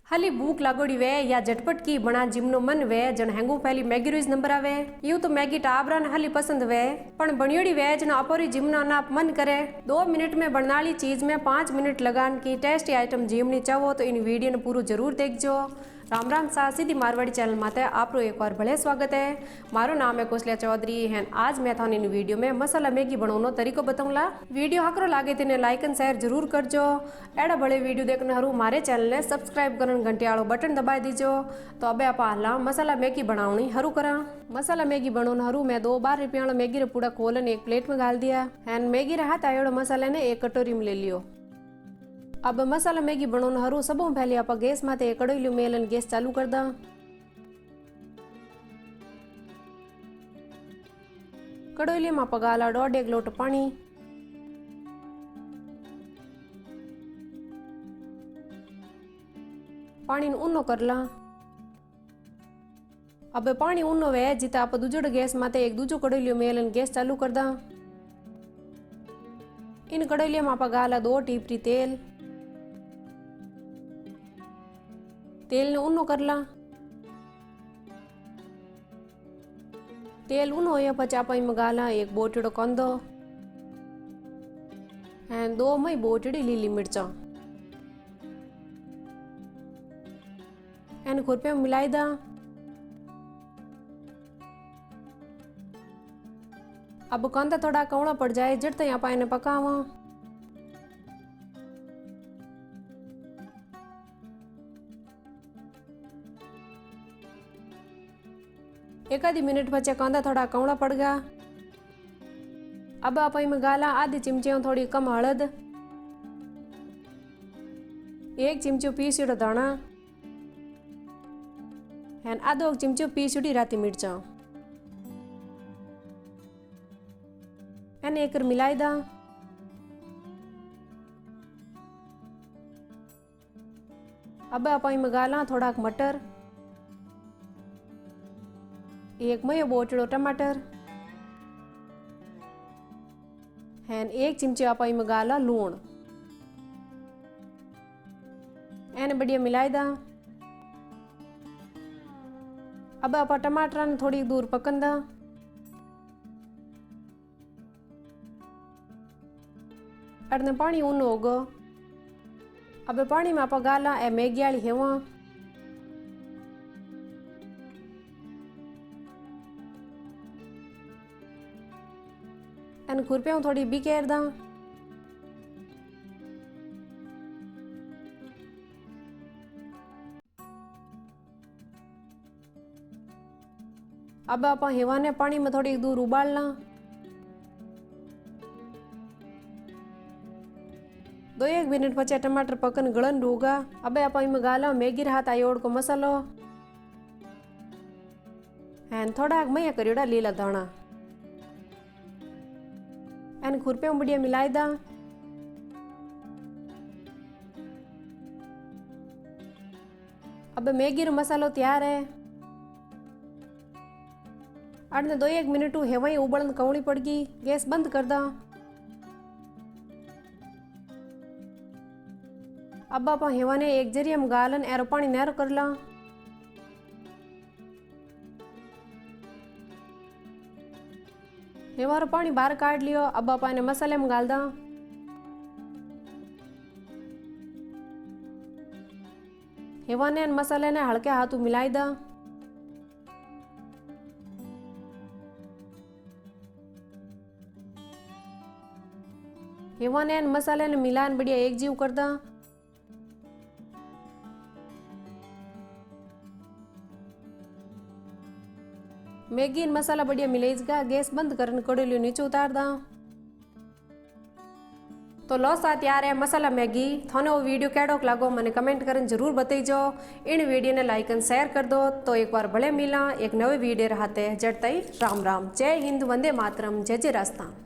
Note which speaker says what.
Speaker 1: हाली भूख लागोड़ी वे या झटपट की बना जिमनो मन वे जन हेंगू पहली मैगी रोज नंबर आवे यूं तो मैगी टाबरा न हाली पसंद वे पण बनियोड़ी वे जन अपोरी जिमनो ना मन करे 2 मिनट में बननाली चीज में 5 मिनट लगान की टेस्टी आइटम जिमनी चाहो तो इन वीडियो ने पूरू जरूर देखजो। राम राम सा सीधी मारवाड़ी चैनल माते आपरो एक बार भले स्वागत है। मारो नाम है कौशल्या चौधरी है। आज मैं थाने इन वीडियो में मसाला मैगी बनानो तरीको बताऊंगा। वीडियो हकरो लागे तेने लाइक एंड शेयर जरूर करजो। एड़ा बड़े वीडियो देखने हरू मारे चैनल ने सब्सक्राइब करन घंटी वालो बटन दबाई दीजो। तो अबे आप हाला मसाला मैगी बनावनी हरू करा। मसाला मैगी बनाने हरू मैं 2 बार रुपया वाला मैगी रे पूरा खोलन एक प्लेट में डाल दिया है। मैगी रे हाथ आयोड़ो मसाले ने एक कटोरी में ले लियो। अब मसाला मैगी बनाने हरू सब पहले आप गैस माथे एक कड़ोई मेलन गैस चालू कर दा। कड़ोई में आप गाला 1.5 लोट पानी, पानी ऊनो कर ला। अब पानी ऊनो वे जिते आप दूजो गैस माथे एक दूजो कड़ोई मेलन गैस चालू कर दा। इन कड़ोई में आप गाला 2 टीपरी तेल ने ऊनो कर ला। तेल ऊनो होया पछी आप इमें गाला 1 बोटड़ो कांदो एंड 2 मई बोटड़ी लीली मिर्चा एंड खुरपे में मिलाई दा। अब कांदा थोड़ा कवड़ा पड़ जाए जट तक आप इन्हें पकावा। एक आधी मिनट बचे कांदा थोड़ा कवड़ा पड़ गया। अब आप इमें गाला आधी चिमची थोड़ी कम हळद, 1 चिमचो पीसीड़ो दाना एंड आधो चिमचो पीसीड़ी राती मिर्चा एने एक मिलाई दा। अब आप इमें गाला थोड़ा मटर, 1 मयो बोटड़ो टमाटर एंड 1 चिमची आप इमें गाला लूण एने बढ़िया मिलाई दा। अब आप टमाटर ने थोड़ी दूर पकन दा। अड़ने पानी ऊनो होगो। अब पानी में आप गाला ए मैगी वाली हेवा एन खुरपे में थोड़ी बिखेर दा। अब आप हेवा ने पानी में थोड़ी दूर उबालना। 2-1 मिनट पचे टमाटर पकन गलन होगा। अब आप इमें गाला मैगी रे हाथ आयोड़ को मसालो एन थोड़ा मैया करियोड़ा लीला दाना एन खुरपे में बढ़िया मिलाई दा। अब मैगी रो मसालो तैयार है। अड़ने 2-1 मिनट हेवाई उबलन कवड़ी पड़गी। गैस बंद कर दा। अब आप हेवा ने एक जरिया में गालन एरो पानी नैरो कर ला। हेवारो पानी बाहर काट लियो। अब आप इन्हें मसाले में गाल दा। हेवा ने मसाले ने हल्के हाथों मिलाई दा। हेवा ने मसाले ने मिलान बढ़िया एक जीव कर दा। मैगी इन मसाला बढ़िया मिलेगा। गैस बंद करन कड़ोली नीचे उतार दा। तो लो सा तैयार है मसाला मैगी। थाने वो वीडियो कैडो लागो मने कमेंट करन जरूर बताइजो। इन वीडियो ने लाइक एंड शेयर कर दो। तो एक बार भले मिला एक नवे वीडियो रहते जट तई राम राम। जय हिंद, वंदे मातरम, जय जय राजस्थान।